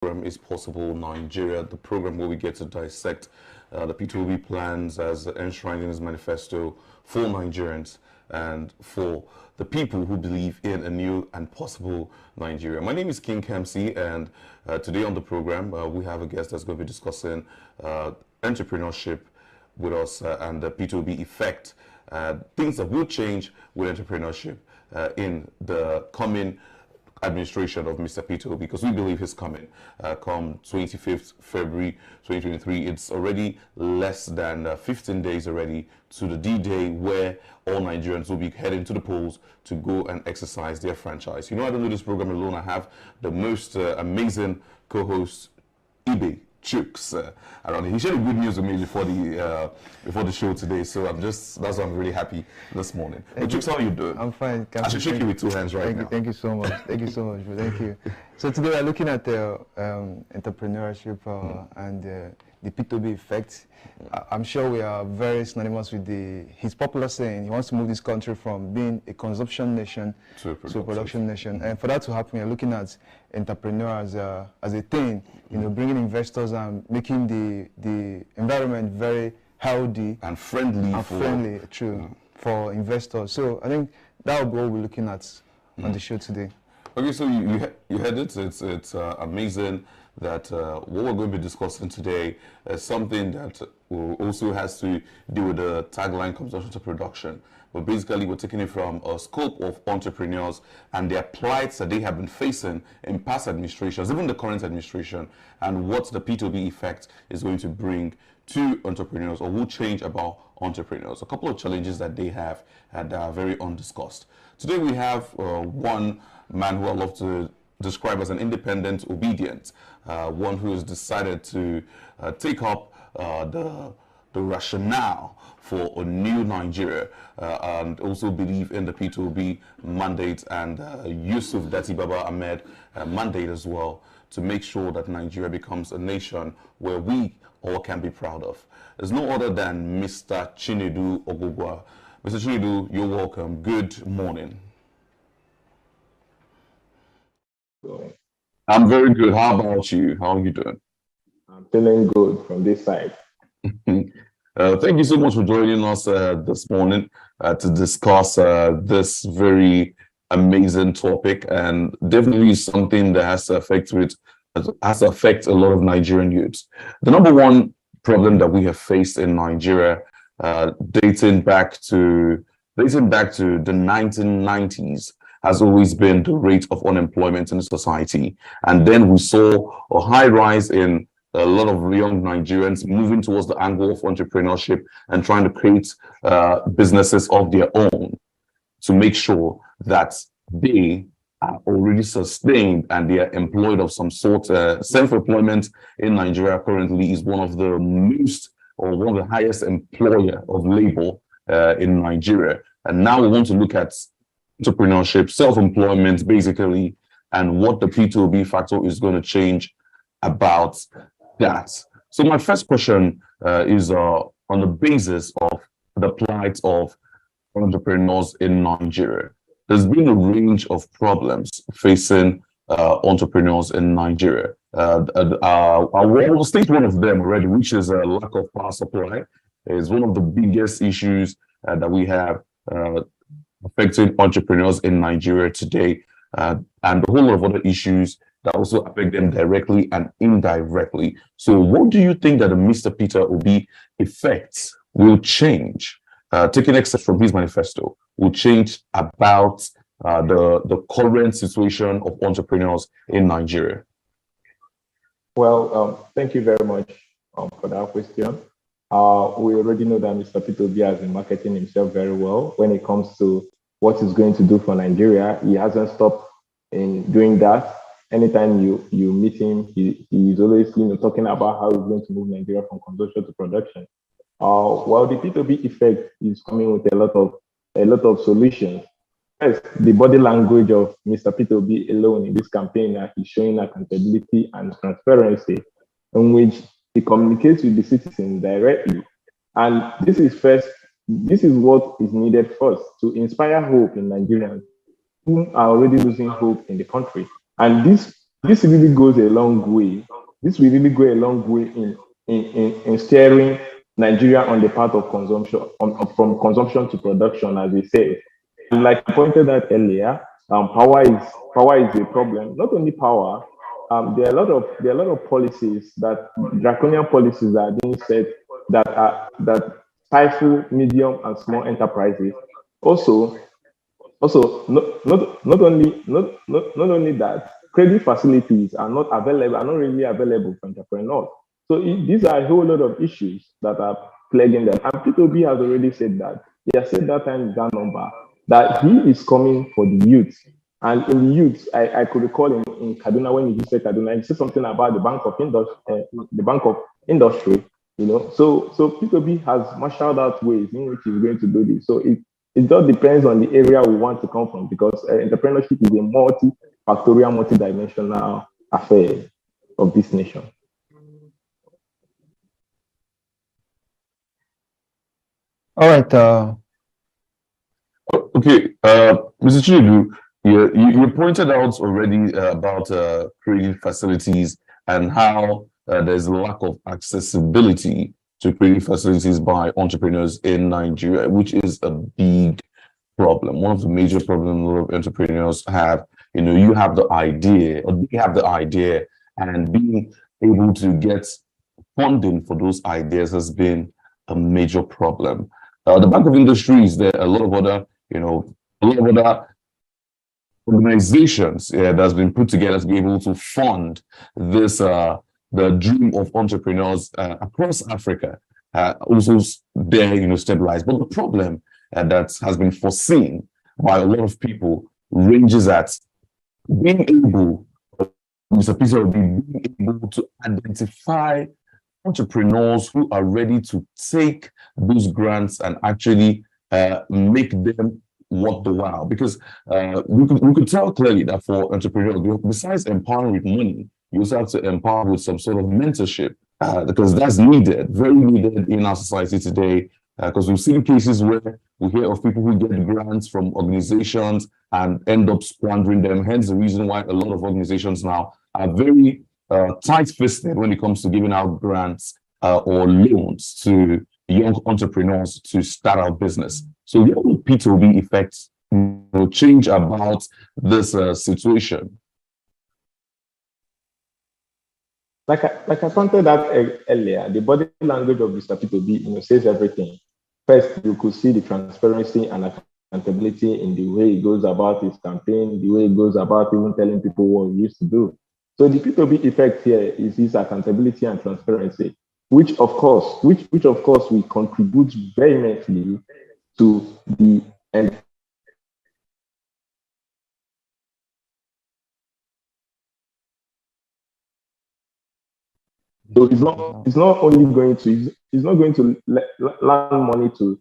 program is Possible Nigeria, the program where we get to dissect the P2B plans as enshrined in his manifesto for Nigerians and for the people who believe in a new and possible Nigeria. My name is King Kemsi, and today on the program we have a guest that's going to be discussing entrepreneurship with us and the P2B effect, things that will change with entrepreneurship in the coming administration of Mr. Pito, because we believe he's coming come 25th February 2023. It's already less than 15 days already to the D-Day where all Nigerians will be heading to the polls to go and exercise their franchise. You know, I don't do this program alone. I have the most amazing co-host, Ibe Chooks, around here. He shared good news with me before the show today, so that's why I'm really happy this morning. But Chooks, how are you doing? I'm fine. I should shake you with two hands right now. Thank you so much. Thank you so much. Thank you. So today we're looking at entrepreneurship and the P2B effect. I'm sure we are very synonymous with his popular saying. He wants to move this country from being a consumption nation to a production nation. And for that to happen, we're looking at entrepreneurs as a thing, bringing investors and making the environment very healthy and friendly. For investors. So I think that will be what we're looking at on the show today. Okay, so you heard it. It's amazing that what we're going to be discussing today is something that also has to do with the tagline consumption to production. But basically, we're taking it from a scope of entrepreneurs and their plights that they have been facing in past administrations, even the current administration, and what the P2B effect is going to bring to entrepreneurs, or will change about entrepreneurs. A couple of challenges that they have that are very undiscussed. Today we have one man who I love to describe as an independent obedient, one who has decided to take up the rationale for a new Nigeria and also believe in the P2B mandate and Yusuf Dati Baba Ahmed mandate as well, to make sure that Nigeria becomes a nation where we all can be proud of. There's no other than Mr. Chinedu Ogugwa. Mr. Chinedu, you're welcome. Good morning. I'm very good. How about you? How are you doing? I'm feeling good from this side. Thank you so much for joining us this morning to discuss this very amazing topic, and definitely something that has to affect a lot of Nigerian youths. The number one problem that we have faced in Nigeria, dating back to the 1990s, has always been the rate of unemployment in the society. And then we saw a high rise in a lot of young Nigerians moving towards the angle of entrepreneurship and trying to create businesses of their own to make sure that they are already sustained and they are employed of some sort. Self-employment in Nigeria currently is one of the highest employer of labor in Nigeria. And now we want to look at entrepreneurship, self-employment basically, and what the P2B factor is going to change about that. So my first question is on the basis of the plight of entrepreneurs in Nigeria. There's been a range of problems facing entrepreneurs in Nigeria. I will state one of them already, which is a lack of power supply. It's one of the biggest issues that we have affecting entrepreneurs in Nigeria today, and a whole lot of other issues that also affect them directly and indirectly. So what do you think that the Mr. Peter Obi effects will change, taking excerpts from his manifesto, will change about the current situation of entrepreneurs in Nigeria? Well, thank you very much for that question. We already know that Mr. Peter Obi has been marketing himself very well when it comes to what he's going to do for Nigeria. He hasn't stopped in doing that. Anytime you meet him, he's always talking about how he's going to move Nigeria from consumption to production. While the P2B effect is coming with a lot of solutions. First, the body language of Mr. Peter Obi alone in this campaign is showing accountability and transparency, in which he communicates with the citizens directly. And this is what is needed first to inspire hope in Nigerians who are already losing hope in the country. And this this really goes a long way. This will really go a long way in steering Nigeria on the path of consumption, from consumption to production, as we say. And like I pointed out earlier, power is a problem. Not only power, there are a lot of policies, that draconian policies that are being set, that stifle medium and small enterprises. Also, not only that, credit facilities are not really available for entrepreneurs. So these are a whole lot of issues that are plaguing them. And P2B has already said that. He has said that time, that number, that he is coming for the youth. And in the youth, I could recall in Kaduna, when he visited Kaduna, he said something about the Bank of Industry. So P2B has marshaled out ways in which he's going to do this. So it just depends on the area we want to come from, because entrepreneurship is a multi-factorial, multi-dimensional affair of this nation. All right. Okay, Mr. Chidu, you pointed out already about creating facilities and how there's a lack of accessibility to creating facilities by entrepreneurs in Nigeria, which is a big problem. One of the major problems a lot of entrepreneurs have. You have the idea, or they have the idea, and being able to get funding for those ideas has been a major problem. The Bank of Industries, there are a lot of other, organizations that's been put together to be able to fund this, the dream of entrepreneurs across Africa, also there, stabilized. But the problem that has been foreseen by a lot of people ranges at being able, Mr. Peter, being able to identify entrepreneurs who are ready to take those grants and actually make them worth the while. Because we could tell clearly that for entrepreneurs, besides empowering with money, you also have to empower with some sort of mentorship, because that's needed, very needed in our society today. Because we've seen cases where we hear of people who get grants from organizations and end up squandering them. Hence the reason why a lot of organizations now are very tight-fisted when it comes to giving out grants or loans to young entrepreneurs to start out business. So what will P2B effects change about this situation? Like I pointed out earlier, the body language of Mr. P2B, says everything. First, you could see the transparency and accountability in the way he goes about his campaign, the way he goes about even telling people what he used to do. So the P2B effect here is his accountability and transparency, which of course will contribute vehemently to the end. So it's not only going to lend money to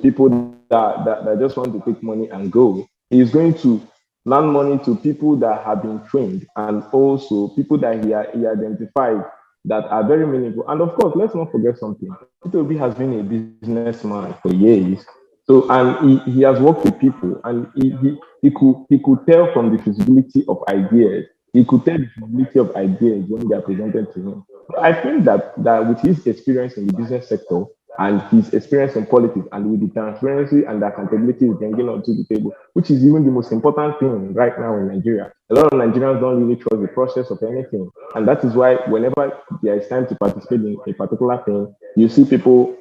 people that just want to take money and go. He's going to lend money to people that have been trained, and also people that he identified that are very meaningful. And of course, let's not forget something. P2B has been a businessman for years. So, and he has worked with people, and he could tell from the feasibility of ideas. He could tell the feasibility of ideas when they are presented to him. I think that with his experience in the business sector and his experience in politics, and with the transparency and the accountability he's bringing onto the table, which is even the most important thing right now in Nigeria. A lot of Nigerians don't really trust the process of anything. And that is why whenever there is time to participate in a particular thing, you see people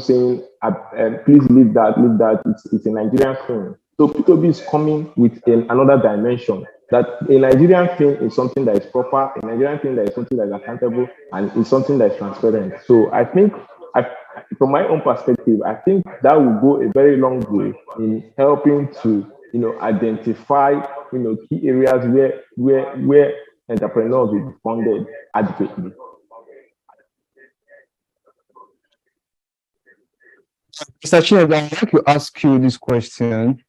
saying, please leave that, it's a Nigerian thing. So P2B is coming with another dimension, that a Nigerian thing is something that is proper, a Nigerian thing that is something that is accountable, and is something that is transparent. So I think, from my own perspective, I think that will go a very long way in helping to, identify, key areas where entrepreneurs will be funded adequately. Mr. Chair, I'd like to ask you this question.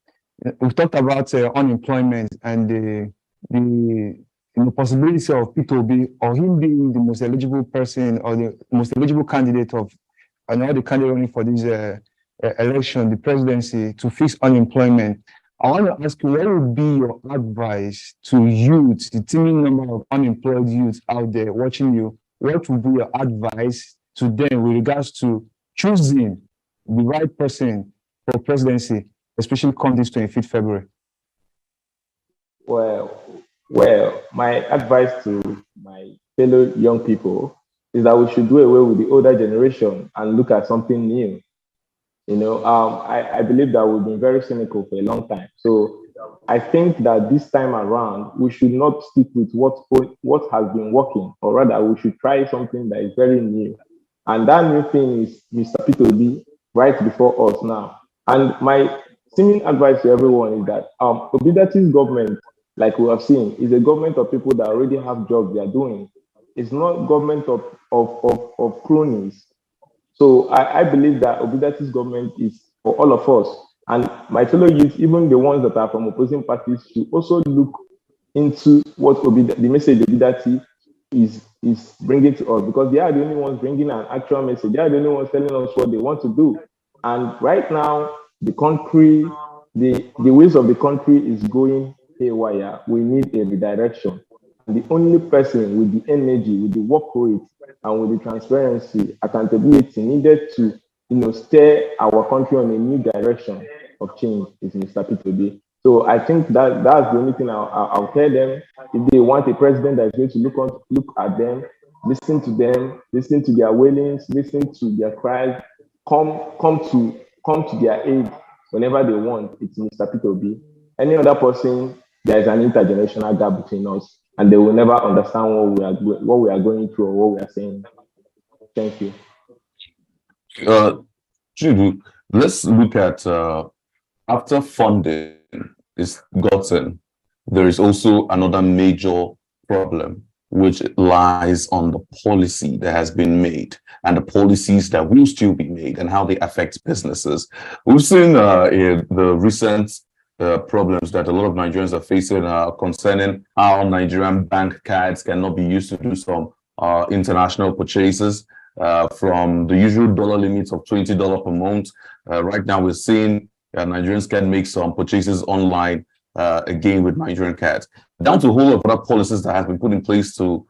We've talked about unemployment and the possibility of P2B, or him being the most eligible person or the most eligible candidate of all the candidates running for this election, the presidency, to fix unemployment. I want to ask you, what would be your advice to youth, the teeming number of unemployed youth out there watching you? What would be your advice to them with regards to choosing the right person for presidency, especially come this 25th February? Well, well, my advice to my fellow young people is that we should do away with the older generation and look at something new. I believe that we've been very cynical for a long time. So I think that this time around, we should not stick with what has been working, or rather, we should try something that is very new. And that new thing is Mr. P2B right before us now. And my seeming advice to everyone is that Obidati's government, like we have seen, is a government of people that already have jobs they are doing. It's not government of cronies. So I believe that Obidati's government is for all of us. And my fellow youth, even the ones that are from opposing parties, should also look into what the message Obidati is bringing to us, because they are the only ones bringing an actual message. They are the only ones telling us what they want to do. And right now, the country, the ways of the country is going haywire. We need a redirection. And the only person with the energy, with the work rate, and with the transparency, accountability needed to, steer our country on a new direction of change is Mr. P2B. So I think that's the only thing I'll tell them. If they want a president that's going to look at them, listen to them, listen to their wailings, listen to their cries, come to their aid whenever they want, it's Mr. P2B. Any other person, there is an intergenerational gap between us, and they will never understand what we are going through or what we are saying. Thank you. Judu, let's look at after funding is gotten, there is also another major problem, which lies on the policy that has been made and the policies that will still be made and how they affect businesses. We've seen in the recent problems that a lot of Nigerians are facing concerning how Nigerian bank cards cannot be used to do some international purchases from the usual dollar limits of $20 per month. Right now, we're seeing Nigerians can make some purchases online again with Nigerian cards, down to a whole lot of other policies that have been put in place to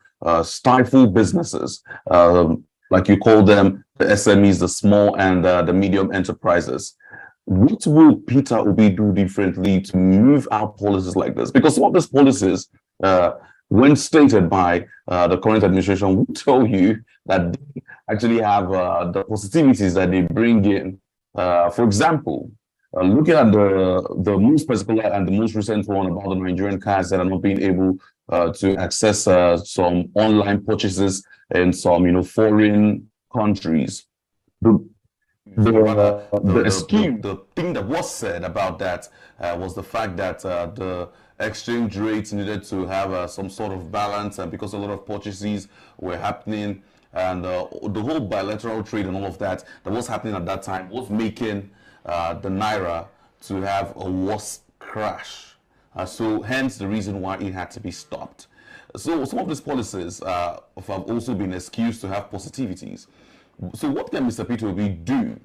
stifle businesses, like you call them, the SMEs, the small and the medium enterprises. What will Peter Obi do differently to move out policies like this? Because some of these policies, when stated by the current administration, will tell you that they actually have the positivities that they bring in. For example, looking at the most particular and the most recent one about the Nigerian cards that are not being able to access some online purchases in some foreign countries. The thing that was said about that was the fact that the exchange rates needed to have some sort of balance, and because a lot of purchases were happening, and the whole bilateral trade and all of that was happening at that time was making the Naira to have a worse crash. So hence the reason why it had to be stopped. So some of these policies have also been excused to have positivities. So what can Mr. P2B do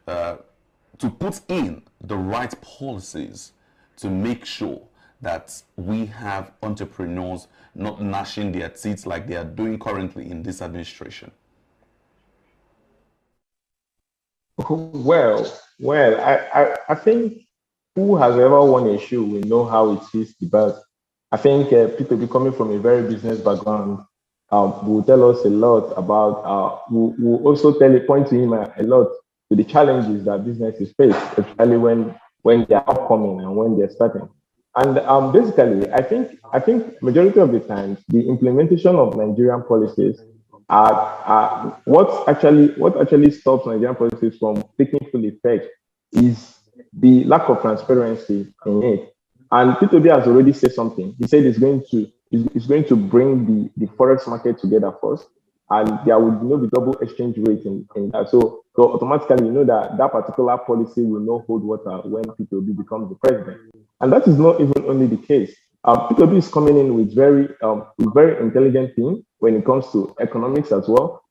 to put in the right policies to make sure that we have entrepreneurs not gnashing their teeth like they are doing currently in this administration? Well, I think who has ever won a shoe will know how it feels the best. I think P2B, coming from a very business background, will tell us a lot about, will also point to him a lot to the challenges that businesses face, especially when they are upcoming and when they're starting. And basically, I think majority of the times, the implementation of Nigerian policies are what actually stops Nigerian policies from taking full effect is the lack of transparency in it. And P2B has already said something. He said it's going to bring the forex market together first, and there will be double exchange rate in that. So automatically, that particular policy will not hold water when P2B becomes the president. And that is not even only the case. P2B is coming in with very intelligent team when it comes to economics as well.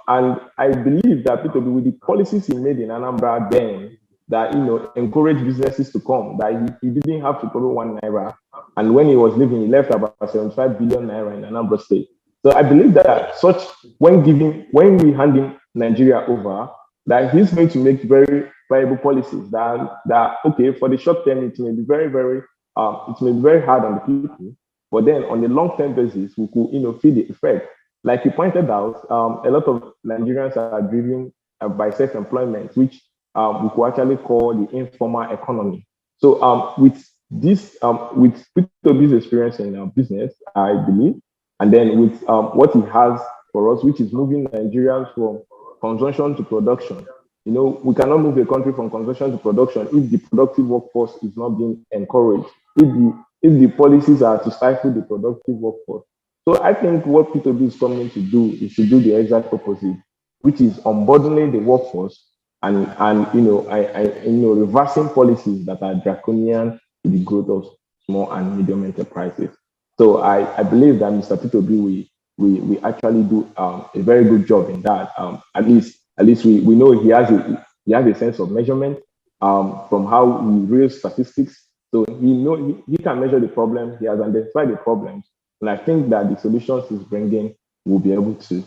And I believe that P2B, with the policies he made in Anambra then, that encouraged businesses to come. That he didn't have to borrow 1 naira, and when he was leaving, he left about 75 billion naira in Anambra State. So I believe that when we hand in Nigeria over, that he's going to make very viable policies. That okay, for the short term, it may be very hard on the people, but then on the long term basis, we could feel the effect. Like you pointed out, a lot of Nigerians are driven by self-employment, which we could actually call the informal economy. So with this, with P2B's experience in business, I believe, and then with what he has for us, which is moving Nigerians from consumption to production. We cannot move a country from consumption to production if the productive workforce is not being encouraged, if the policies are to stifle the productive workforce. So I think what P2B is coming to do is to do the exact opposite, which is unburdening the workforce and reversing policies that are draconian to the growth of small and medium enterprises. So I believe that Mr. P2B we actually do a very good job in that. At least we know he has a sense of measurement from how he reads statistics. So he can measure the problem. He has identified the problems, and I think that the solutions he's bringing will be able to.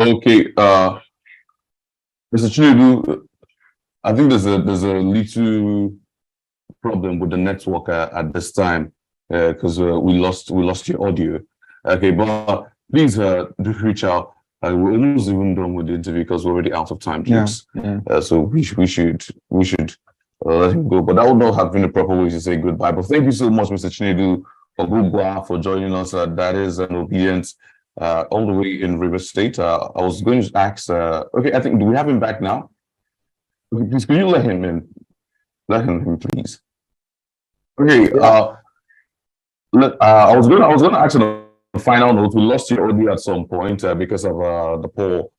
Okay, Mr. Chinedu, I think there's a little problem with the network at this time because we lost your audio. Okay, but please do reach out. We're almost even done with the interview because we're already out of time, please. Yeah. So we should let him go. But that would not have been a proper way to say goodbye. But thank you so much, Mr. Chinedu, for joining us. That is an obedience all the way in River State. I was going to ask. Okay, I think do we have him back now? Okay, please, could you let him in? Let him in, please. Okay. Yeah. I was going to ask on a final note. We lost you audio at some point because of the poor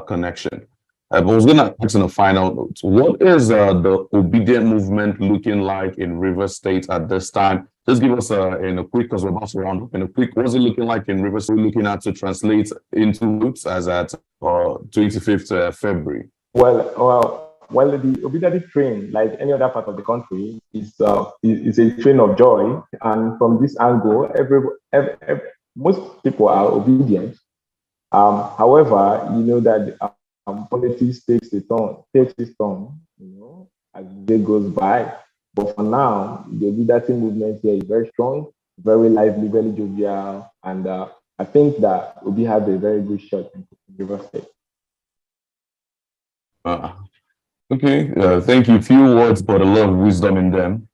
connection. But I was going to ask on a final note. What is the obedient movement looking like in River State at this time? Just give us in a quick, because we're about to round up in a quick. What's it looking like in River State? We're looking at to translate into roots as at 25th February. Well, the obedient train, like any other part of the country, is a train of joy. And from this angle, most people are obedient. However, you know that politics takes its turn, as the day goes by. But for now, the obedient movement here is very strong, very lively, very jovial, and I think that Obi has a very good shot in River State. Okay, thank you. Few words, but a lot of wisdom in them.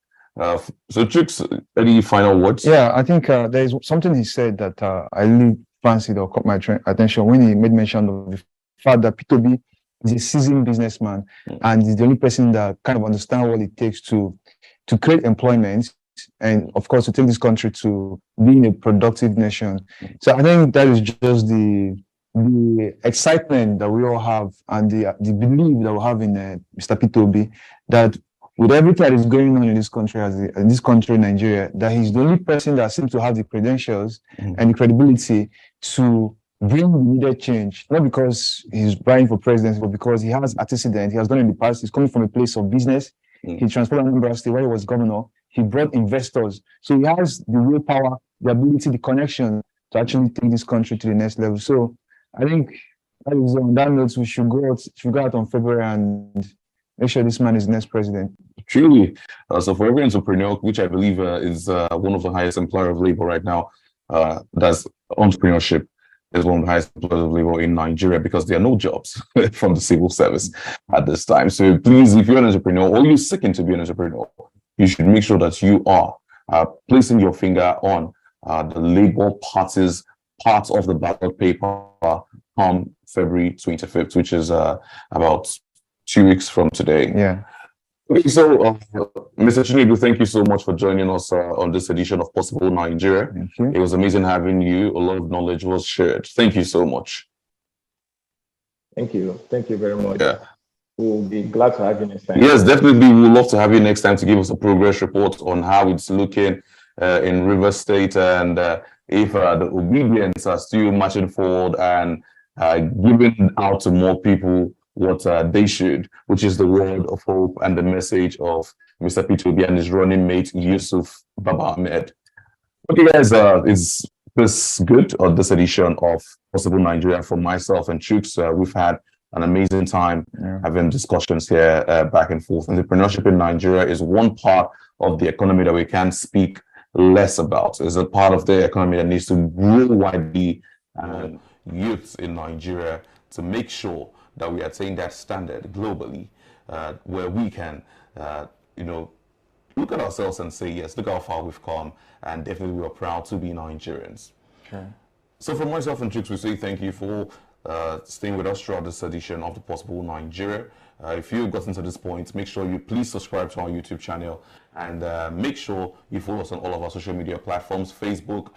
So, Chooks, any final words? Yeah, I think there is something he said that I really fancied or caught my attention when he made mention of the fact that P2B is a seasoned businessman and is the only person that kind of understands what it takes to create employment and, of course, to take this country to being a productive nation. So I think that is just the excitement that we all have and the belief that we have in Mr. P2B, that with everything that is going on in this country, Nigeria, that he's the only person that seems to have the credentials and the credibility to bring the needed change, not because he's vying for presidency, but because he has antecedent. He has done in the past. He's coming from a place of business. He transferred Anambra State where he was governor. He brought investors. So he has the willpower, the ability, the connection to actually take this country to the next level. So I think that is on that note, we should go out on February and make sure this man is the next president. Truly. So for every entrepreneur, which I believe is one of the highest employer of labor right now, that's entrepreneurship is one of the highest employers of labor in Nigeria because there are no jobs from the civil service at this time. So please, if you're an entrepreneur or you're seeking to be an entrepreneur, you should make sure that you are placing your finger on the Labour Party's parts of the ballot paper on February 25th, which is about 2 weeks from today. Yeah. Okay, so Mr. Chinedu, thank you so much for joining us on this edition of Possible Nigeria. It was amazing having you. A lot of knowledge was shared. Thank you so much. Thank you. Thank you very much. Yeah. We'll be glad to have you next time. Yes, definitely. We'd love to have you next time to give us a progress report on how it's looking in River State and if the obedience are still marching forward and giving out to more people what they should, which is the word of hope and the message of Mr. Peter Obi and his running mate, Yusuf Baba Ahmed. Okay, guys, is this good or this edition of Possible Nigeria for myself and Chooks? We've had an amazing time having discussions here back and forth. Entrepreneurship in Nigeria is one part of the economy that we can't speak less about. It's a part of the economy that needs to grow widely and youths in Nigeria to make sure that we attain that standard globally, where we can, look at ourselves and say, yes, look how far we've come, and definitely we are proud to be Nigerians. Sure. So from myself and Chooks, we say thank you for staying with us throughout this edition of the Possible Nigeria. If you've gotten to this point, make sure you please subscribe to our YouTube channel and make sure you follow us on all of our social media platforms, Facebook,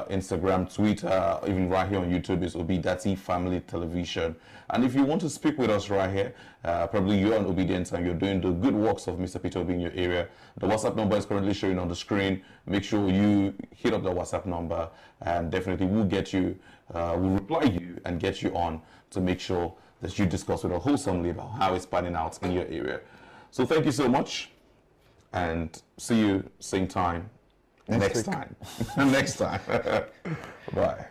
Instagram, Twitter, even right here on YouTube is Obidati Family Television. And if you want to speak with us right here, probably you're an obedient and you're doing the good works of Mr. Peter Obi in your area, the WhatsApp number is currently showing on the screen. Make sure you hit up the WhatsApp number and definitely we'll get you, we'll reply you and get you on to make sure that you discuss with us wholesomely about how it's panning out in your area. So thank you so much and see you same time next time. Next time. Bye.